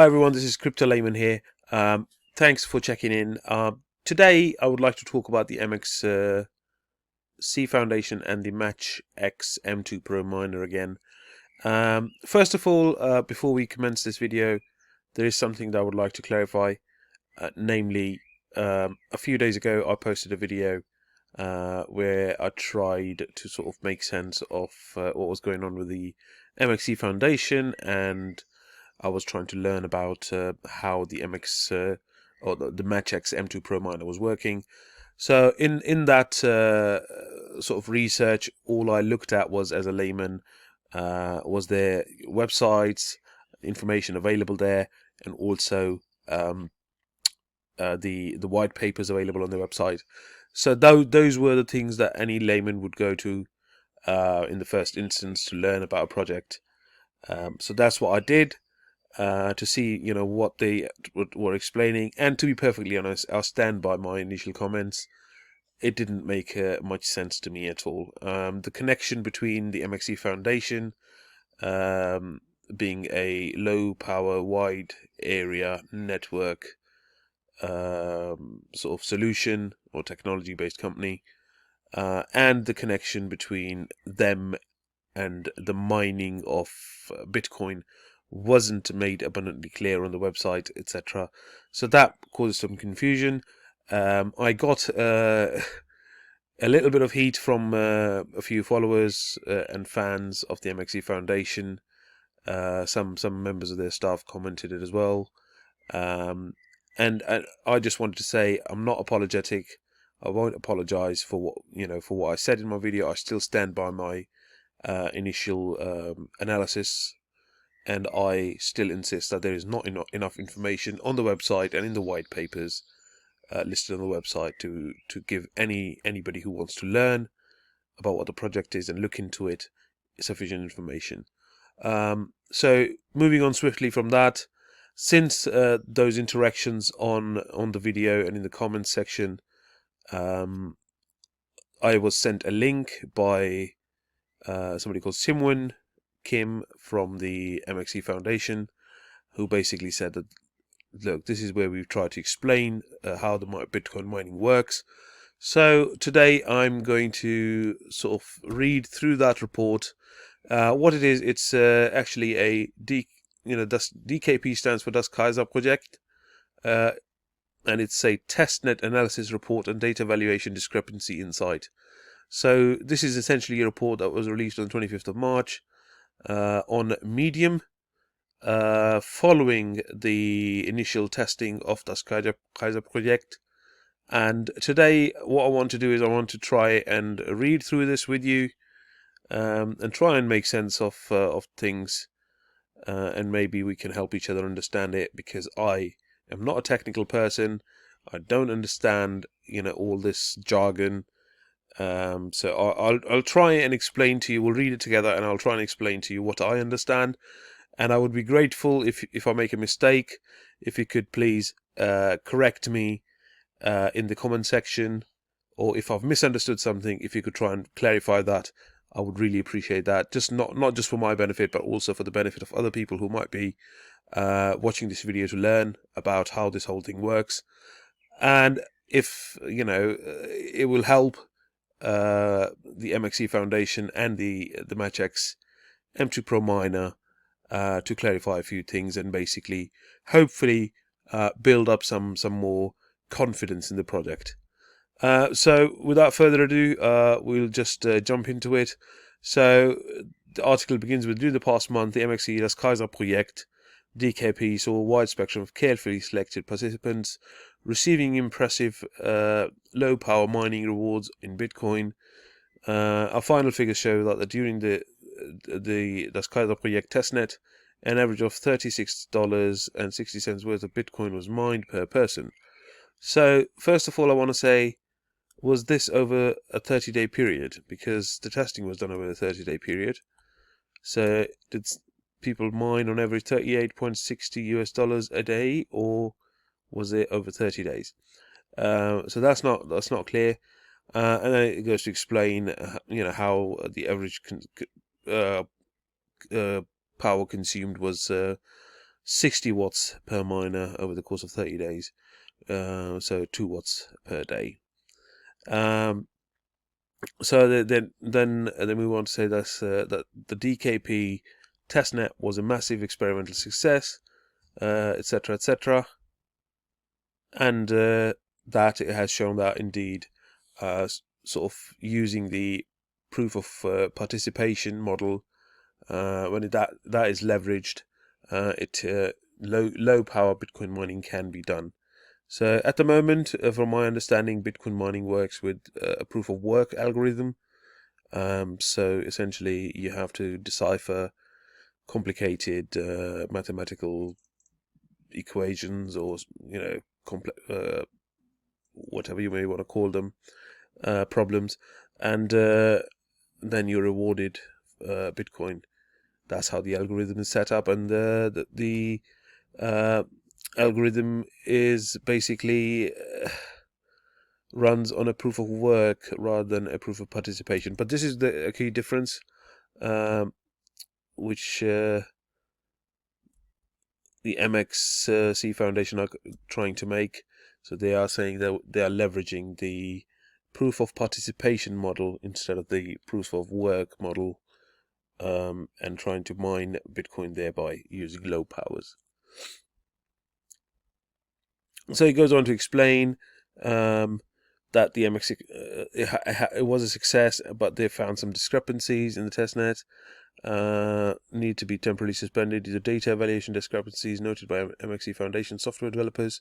Hi everyone, this is Crypto Layman here. Thanks for checking in. Today I would like to talk about the MX C Foundation and the MatchX M2 Pro miner again. First of all, before we commence this video, there is something that I would like to clarify. Namely, a few days ago I posted a video where I tried to sort of make sense of what was going on with the MX C Foundation, and I was trying to learn about how the MX or the MatchX M2 Pro miner was working. So in that sort of research, all I looked at was, as a layman, was their websites, information available there, and also the white papers available on their website. So those were the things that any layman would go to in the first instance to learn about a project. So that's what I did. To see, what they were explaining, and to be perfectly honest, I'll stand by my initial comments. It didn't make much sense to me at all. The connection between the MXC Foundation being a low power, wide area network sort of solution or technology based company, and the connection between them and the mining of Bitcoin wasn't made abundantly clear on the website, etc. So that caused some confusion. I got a little bit of heat from a few followers and fans of the MXC Foundation. Some members of their staff commented it as well. And I just wanted to say I'm not apologetic. I won't apologize for what I said in my video. I still stand by my initial analysis. And I still insist that there is not enough information on the website and in the white papers listed on the website to give anybody who wants to learn about what the project is and look into it sufficient information. So moving on swiftly from that, since those interactions on the video and in the comments section, I was sent a link by somebody called Simwin Kim from the MXC Foundation, who basically said that, look, this is where we've tried to explain how the Bitcoin mining works. So today I'm going to sort of read through that report. What it is, it's actually a DKP stands for Dislcaimer project, and it's a testnet analysis report and data valuation discrepancy insight. So this is essentially a report that was released on the 25th of March. On Medium, following the initial testing of the Dislcaimer project. And today what I want to do is I want to try and read through this with you, and try and make sense of things, and maybe we can help each other understand it, because I am not a technical person. I don't understand all this jargon. So I'll try and explain to you. We'll read it together, and I'll try and explain to you what I understand. And I would be grateful if I make a mistake, if you could please correct me in the comment section, or if I've misunderstood something, if you could try and clarify that. I would really appreciate that. Just not just for my benefit, but also for the benefit of other people who might be watching this video to learn about how this whole thing works. And if it will help the MXC Foundation and the MatchX M2 Pro miner to clarify a few things, and basically hopefully build up some more confidence in the project. So without further ado, we'll just jump into it. So the article begins with, during the past month, the MXC Dislcaimer project DKP saw a wide spectrum of carefully selected participants receiving impressive low power mining rewards in Bitcoin. Our final figures show that during the Dislcaimer project testnet, an average of $36.60 worth of Bitcoin was mined per person. So first of all, I want to say, was this over a 30-day period? Because the testing was done over a 30-day period. So did people mine on average $38.60 a day, or was it over 30 days? So that's not clear. And then it goes to explain, how the average power consumed was 60 watts per miner over the course of 30 days. So 2 watts per day. So then we want to say that the DKP testnet was a massive experimental success, etc., etc., and that it has shown that indeed, sort of using the proof of participation model, when that is leveraged, low power Bitcoin mining can be done. So at the moment, from my understanding, Bitcoin mining works with a proof of work algorithm. So essentially, you have to decipher complicated mathematical equations, or whatever you may want to call them, problems, and then you're rewarded Bitcoin. That's how the algorithm is set up, and the algorithm is basically runs on a proof of work rather than a proof of participation. But this is the key difference, which the MXC Foundation are trying to make. So they are saying that they are leveraging the proof of participation model instead of the proof of work model, and trying to mine Bitcoin thereby using low powers. So he goes on to explain that the MX it was a success, but they found some discrepancies in the testnet. Need to be temporarily suspended due to data evaluation discrepancies noted by MXC Foundation software developers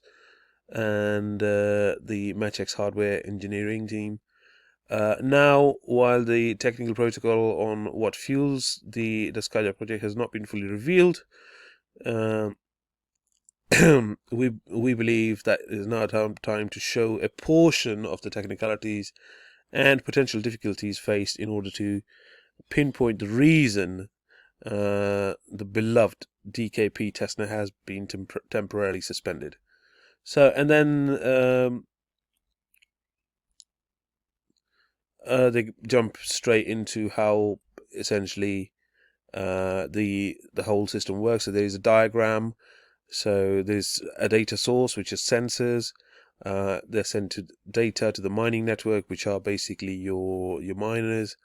and the MatchX hardware engineering team. Now, while the technical protocol on what fuels the Dislcaimer project has not been fully revealed, we believe that it is now time to show a portion of the technicalities and potential difficulties faced in order to pinpoint the reason the beloved DKP testnet has been temporarily suspended. So, and then they jump straight into how essentially the whole system works. So there is a diagram. So there's a data source, which is sensors. They're sent data to the mining network, which are basically your miners.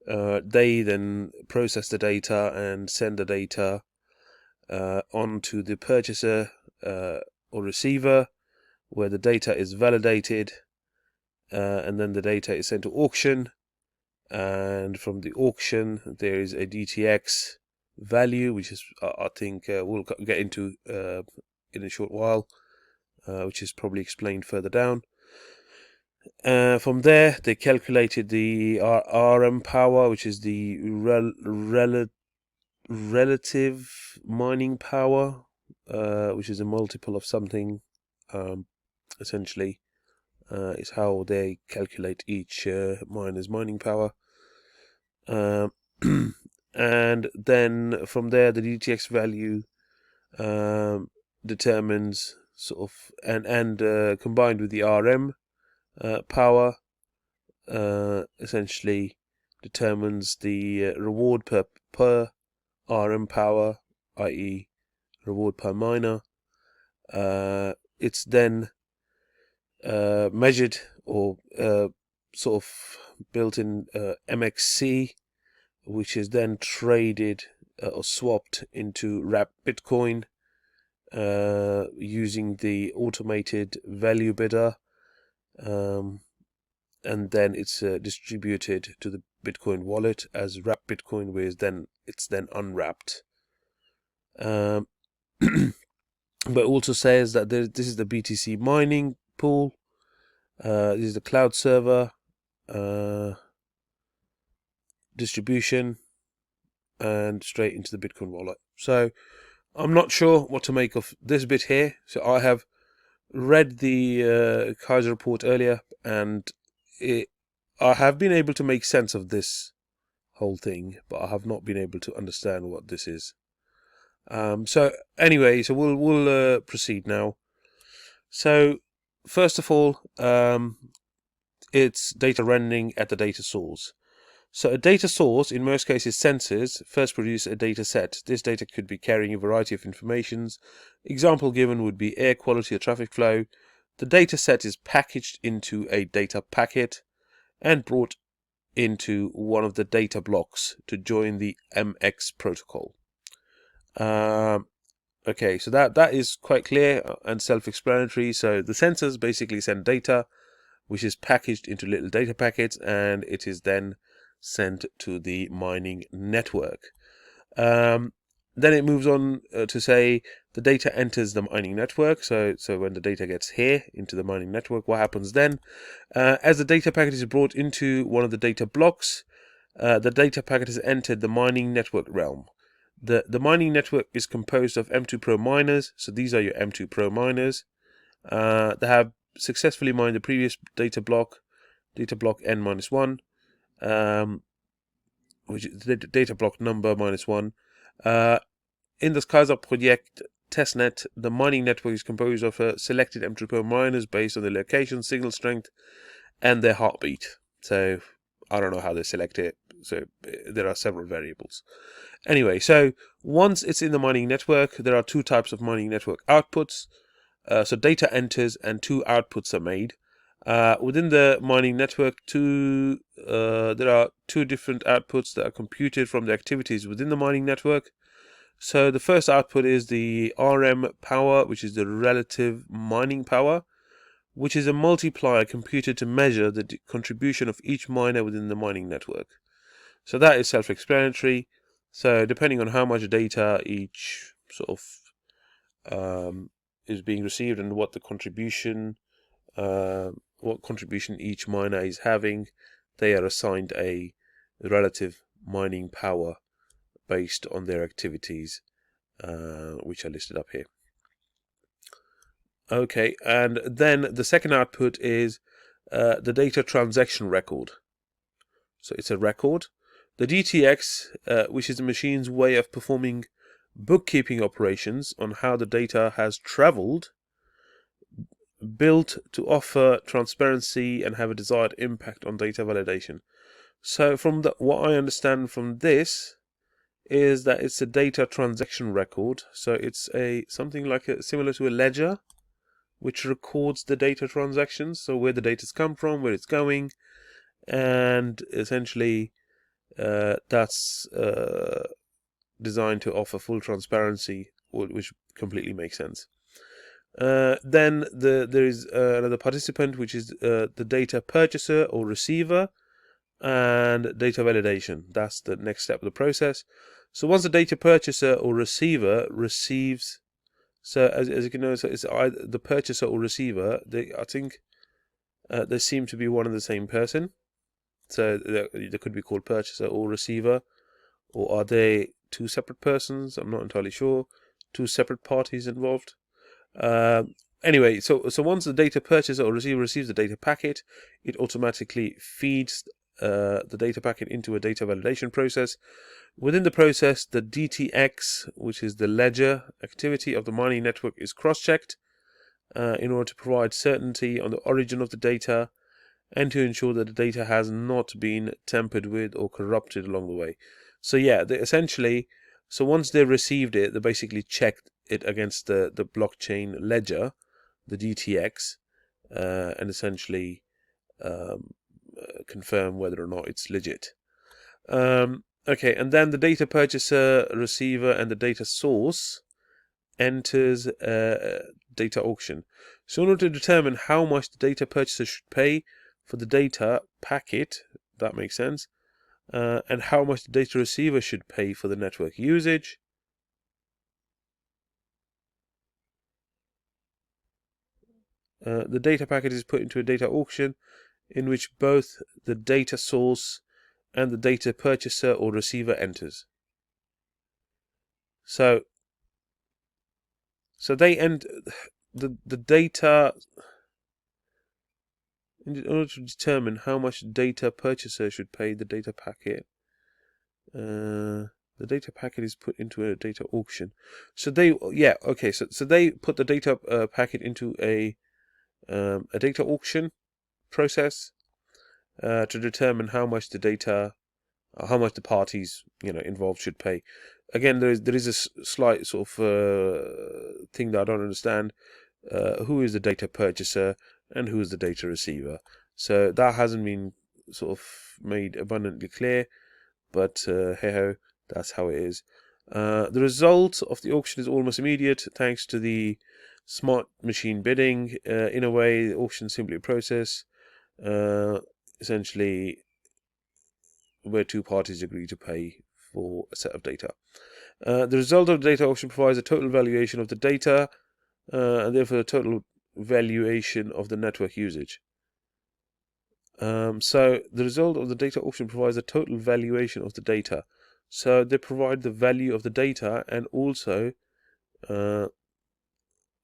They then process the data and send the data on to the purchaser or receiver, where the data is validated, and then the data is sent to auction, and from the auction there is a DTX value, which is I think we'll get into in a short while, which is probably explained further down. From there they calculated the RM power, which is the relative mining power, which is a multiple of something, essentially is how they calculate each miner's mining power. And then from there the DTX value determines sort of, and combined with the RM power, essentially determines the reward per RM power, i.e. reward per miner. It's then measured or sort of built in MXC, which is then traded or swapped into wrapped Bitcoin using the automated value bidder, and then it's distributed to the Bitcoin wallet as wrapped Bitcoin, where it's then unwrapped. But also says that this is the BTC mining pool. This is the cloud server distribution, and straight into the Bitcoin wallet. So I'm not sure what to make of this bit here. So I have read the Kaiser report earlier, and I have been able to make sense of this whole thing, but I have not been able to understand what this is. So anyway, so we'll proceed now. So first of all, it's data rendering at the data source. So a data source, in most cases sensors, first produce a data set. This data could be carrying a variety of informations. Example given would be air quality or traffic flow. The data set is packaged into a data packet and brought into one of the data blocks to join the MX protocol. Okay, so that is quite clear and self-explanatory. So the sensors basically send data, which is packaged into little data packets, and it is then sent to the mining network. Then it moves on to say the data enters the mining network. So when the data gets here into the mining network, what happens then? As the data packet is brought into one of the data blocks, the data packet has entered the mining network realm. The mining network is composed of M2 Pro miners. So these are your M2 Pro miners. They have successfully mined the previous data block N-1, which is the data block number -1. In the Kaiser project testnet, the mining network is composed of selected M2 Pro miners based on their location, signal strength, and their heartbeat. So I don't know how they select it. So there are several variables. Anyway, so once it's in the mining network, there are two types of mining network outputs. So data enters and two outputs are made. Within the mining network, there are two different outputs that are computed from the activities within the mining network. So the first output is the RM power, which is the relative mining power, which is a multiplier computed to measure the contribution of each miner within the mining network. So that is self-explanatory. So depending on how much data each sort of is being received and what the contribution each miner is having, they are assigned a relative mining power based on their activities, which are listed up here. Okay, and then the second output is the data transaction record. So it's a record. The DTX, which is the machine's way of performing bookkeeping operations on how the data has traveled, built to offer transparency and have a desired impact on data validation. So from what I understand from this is that it's a data transaction record. So it's something like similar to a ledger, which records the data transactions. So where the data's come from, where it's going, and essentially that's designed to offer full transparency, which completely makes sense. Then there is another participant, which is the data purchaser or receiver, and data validation. That's the next step of the process. So once the data purchaser or receiver receives, so as you can notice, it's either the purchaser or receiver. I think they seem to be one and the same person. So they could be called purchaser or receiver, or are they two separate persons? I'm not entirely sure. Two separate parties involved. Anyway, so once the data purchaser or receiver receives the data packet, it automatically feeds the data packet into a data validation process. Within the process, the DTX, which is the ledger activity of the mining network, is cross-checked in order to provide certainty on the origin of the data and to ensure that the data has not been tampered with or corrupted along the way. So yeah, essentially, so once they received it, they basically checked it against the blockchain ledger, the DTX, and essentially confirm whether or not it's legit. Okay, and then the data purchaser, receiver, and the data source enters data auction. So in order to determine how much the data purchaser should pay for the data packet, that makes sense, and how much the data receiver should pay for the network usage, the data packet is put into a data auction in which both the data source and the data purchaser or receiver enters. So they end the data. In order to determine how much data purchaser should pay the data packet, the data packet is put into a data auction. So they so they put the data packet into a data auction process to determine how much the data how much the parties involved should pay. Again, there is a slight sort of thing that I don't understand. Who is the data purchaser and who is the data receiver? So that hasn't been sort of made abundantly clear, but hey ho, that's how it is. The result of the auction is almost immediate thanks to the smart machine bidding. In a way, the auction is simply a process, essentially, where two parties agree to pay for a set of data. The result of the data auction provides a total valuation of the data, and therefore the total valuation of the network usage. So the result of the data auction provides a total valuation of the data. So they provide the value of the data and also,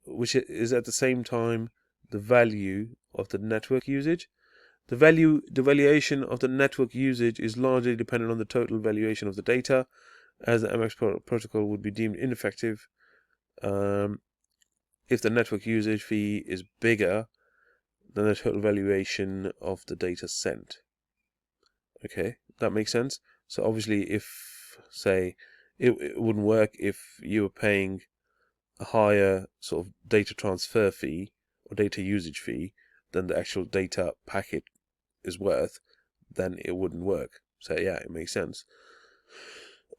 which is at the same time the value of the network usage. The valuation of the network usage is largely dependent on the total valuation of the data, as the MX protocol would be deemed ineffective if the network usage fee is bigger than the total valuation of the data sent. Okay, that makes sense. So obviously, if, say, it wouldn't work if you were paying a higher sort of data transfer fee or data usage fee than the actual data packet is worth, then it wouldn't work. So yeah, it makes sense.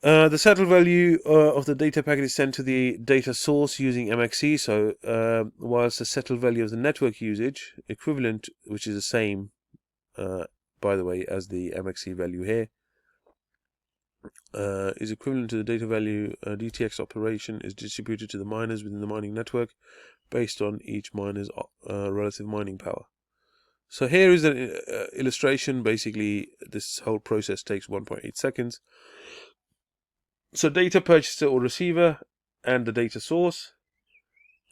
The settled value of the data packet is sent to the data source using MXC. So whilst the settled value of the network usage equivalent, which is the same, by the way, as the MXC value here, is equivalent to the data value, DTX operation is distributed to the miners within the mining network based on each miner's relative mining power. So here is an illustration. Basically, this whole process takes 1.8 seconds. So data purchaser or receiver and the data source,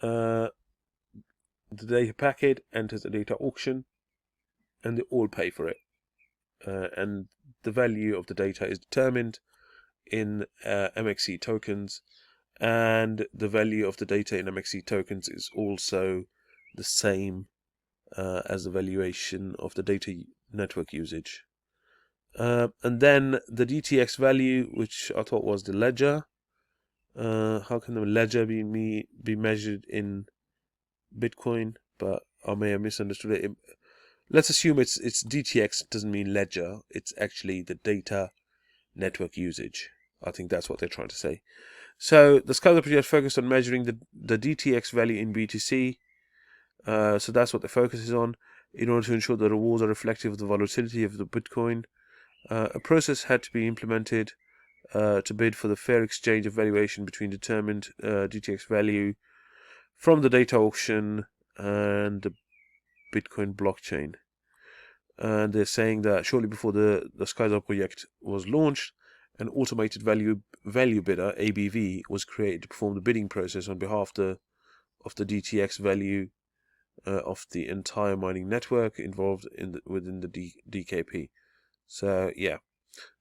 the data packet enters the data auction, and they all pay for it. And the value of the data is determined in MXC tokens, and the value of the data in MXC tokens is also the same as the valuation of the data network usage. And then the DTX value, which I thought was the ledger. How can the ledger be measured in Bitcoin? But I may have misunderstood it. Let's assume it's DTX. Doesn't mean ledger. It's actually the data network usage. I think that's what they're trying to say. So the Skyler project focused on measuring the DTX value in BTC. So that's what the focus is on, in order to ensure the rewards are reflective of the volatility of the Bitcoin. A process had to be implemented to bid for the fair exchange of valuation between determined DTX value from the data auction and the Bitcoin blockchain. And they're saying that shortly before the Skyzer project was launched, an automated value bidder, ABV, was created to perform the bidding process on behalf of the DTX value of the entire mining network involved within the DKP. So yeah,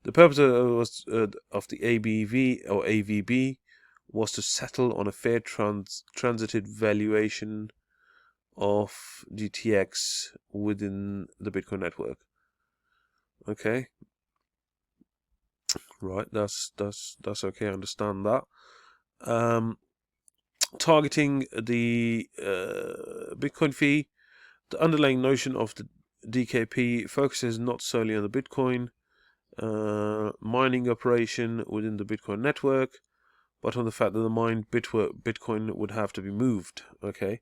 the purpose of the ABV or AVB was to settle on a fair transited valuation of DTX within the Bitcoin network. Okay, right, that's okay. I understand that. Targeting the Bitcoin fee, the underlying notion of the DKP focuses not solely on the Bitcoin mining operation within the Bitcoin network, but on the fact that the mined Bitcoin would have to be moved. Okay,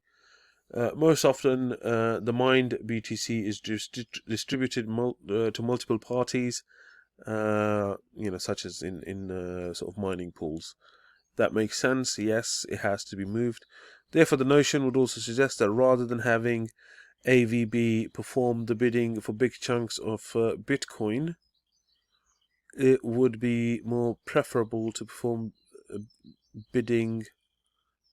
most often the mined BTC is distributed to multiple parties, such as in sort of mining pools. That makes sense. Yes, it has to be moved. Therefore, the notion would also suggest that rather than having AVB perform the bidding for big chunks of Bitcoin, it would be more preferable to perform bidding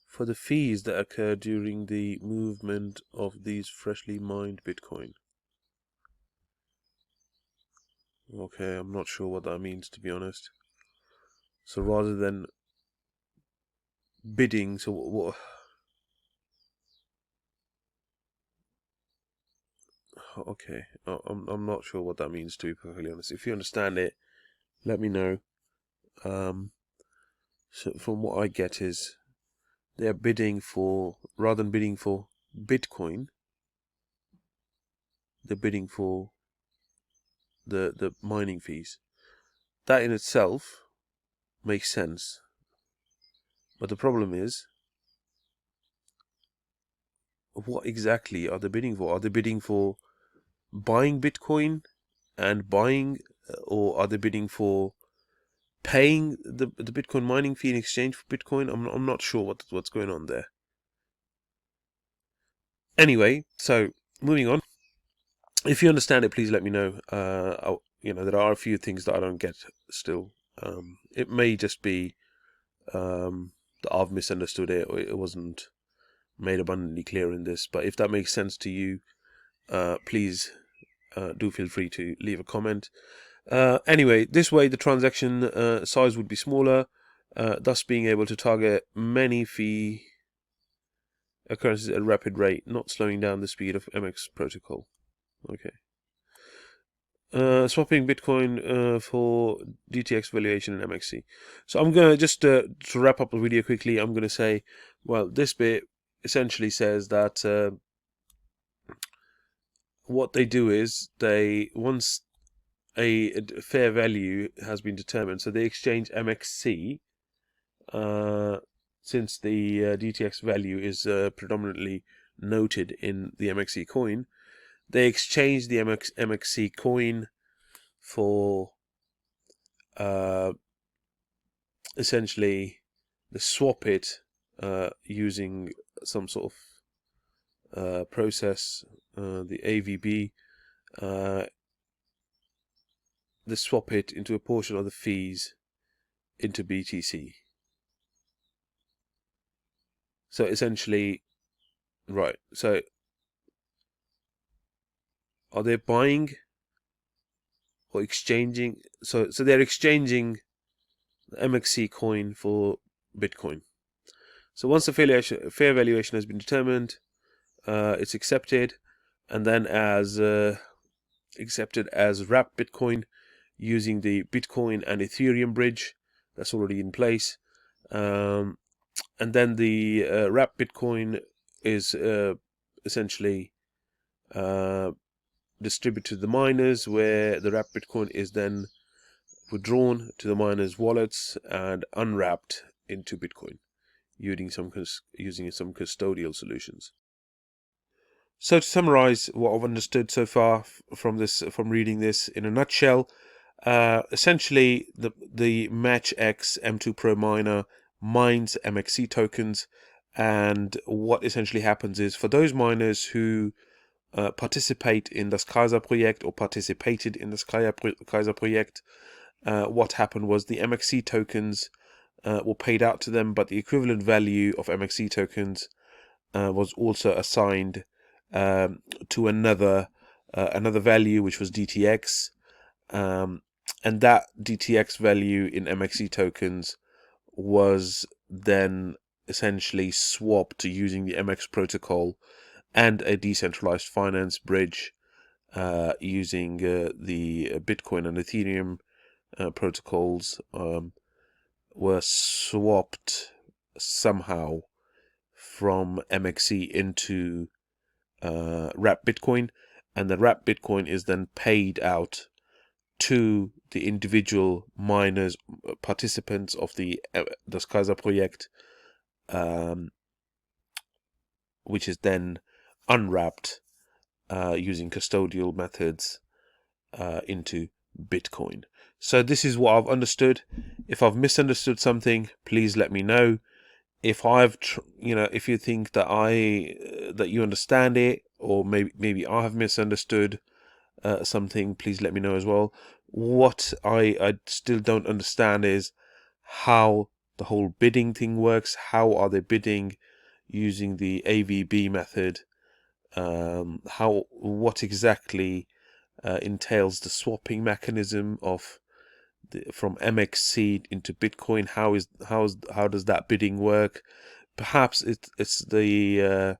for the fees that occur during the movement of these freshly mined Bitcoin. Okay, I'm not sure what that means, to be honest. So rather than bidding, so what? Okay, I'm not sure what that means, to be perfectly honest. If you understand it, let me know. So from what I get is they're bidding for, rather than bidding for Bitcoin, they're bidding for the mining fees. That in itself makes sense. But the problem is, what exactly are they bidding for? Are they bidding for buying Bitcoin and buying, or are they bidding for paying the Bitcoin mining fee in exchange for Bitcoin? I'm not sure what's going on there. Anyway, so moving on. If you understand it, please let me know. There are a few things that I don't get still. It may just be that I've misunderstood it, or it wasn't made abundantly clear in this. But if that makes sense to you, please do feel free to leave a comment. Anyway, this way the transaction size would be smaller, thus being able to target many fee occurrences at a rapid rate, not slowing down the speed of MX protocol. Okay. Swapping Bitcoin for DTX valuation in MXC. So I'm going to just to wrap up the video quickly, I'm going to say, well, this bit essentially says that what they do is once a fair value has been determined, so they exchange MXC, since the DTX value is predominantly noted in the MXC coin, they exchange the MXC coin for essentially they swap it using some sort of process, the AVB. They swap it into a portion of the fees into BTC. So essentially, right, so are they buying or exchanging? So they're exchanging the MXC coin for Bitcoin. So once the fair valuation has been determined, it's accepted, and then as accepted as wrapped Bitcoin using the Bitcoin and Ethereum bridge that's already in place. And then the wrapped Bitcoin is essentially distributed to the miners, where the wrapped Bitcoin is then withdrawn to the miners' wallets and unwrapped into Bitcoin using some custodial solutions. So to summarize what I've understood so far from reading this in a nutshell, essentially the MatchX M2 Pro miner mines MXC tokens, and what essentially happens is, for those miners who participate in das Kaiser project or participated in das Kaiser project, what happened was the MXC tokens were paid out to them, but the equivalent value of MXC tokens was also assigned to another value, which was DTX, and that DTX value in MXC tokens was then essentially swapped to using the MX protocol and a decentralized finance bridge using the Bitcoin and Ethereum protocols, were swapped somehow from MXC into wrapped Bitcoin, and the wrapped Bitcoin is then paid out to the individual miners, participants of das Kaiser project, which is then unwrapped using custodial methods into Bitcoin. So this is what I've understood. If I've misunderstood something, please let me know. If if you think that you understand it, or maybe I have misunderstood something, please let me know as well. What I still don't understand is how the whole bidding thing works. How are they bidding using the AVB method? What exactly entails the swapping mechanism from MXC into Bitcoin? How does that bidding work? Perhaps it's the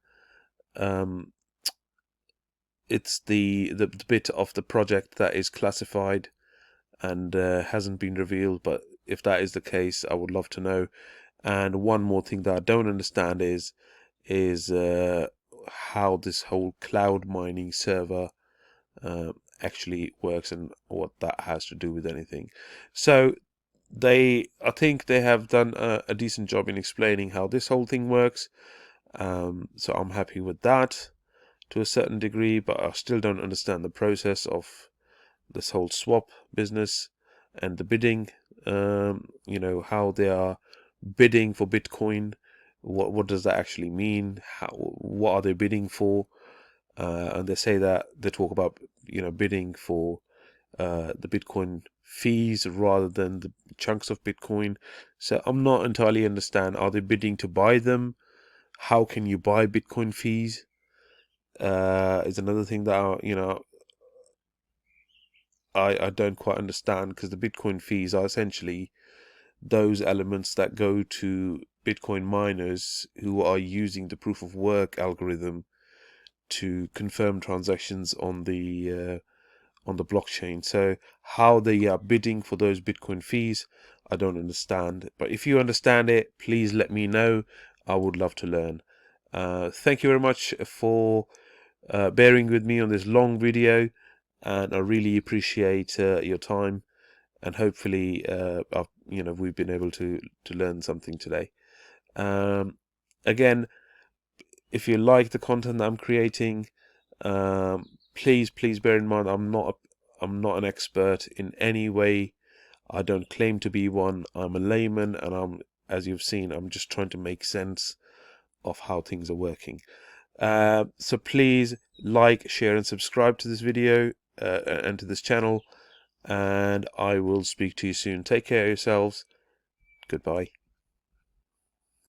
bit of the project that is classified and hasn't been revealed, but if that is the case, I would love to know. And one more thing that I don't understand is how this whole cloud mining server actually works and what that has to do with anything. So I think they have done a decent job in explaining how this whole thing works. So I'm happy with that to a certain degree, but I still don't understand the process of this whole swap business and the bidding. You know, how they are bidding for Bitcoin. What does that actually mean? What are they bidding for? And they say that they talk about, you know, bidding for the Bitcoin fees rather than the chunks of Bitcoin. So I'm not entirely understand. Are they bidding to buy them? How can you buy Bitcoin fees? Is another thing that I don't quite understand, because the Bitcoin fees are essentially those elements that go to Bitcoin miners who are using the proof of work algorithm to confirm transactions on the blockchain. So how they are bidding for those Bitcoin fees, I don't understand. But if you understand it, please let me know. I would love to learn. Thank you very much for bearing with me on this long video, and I really appreciate your time. And hopefully, we've been able to learn something today. Again, if you like the content that I'm creating, please bear in mind I'm not an expert in any way. I don't claim to be one. I'm a layman, and as you've seen, I'm just trying to make sense of how things are working. So please like, share, and subscribe to this video and to this channel. And I will speak to you soon. Take care of yourselves. Goodbye.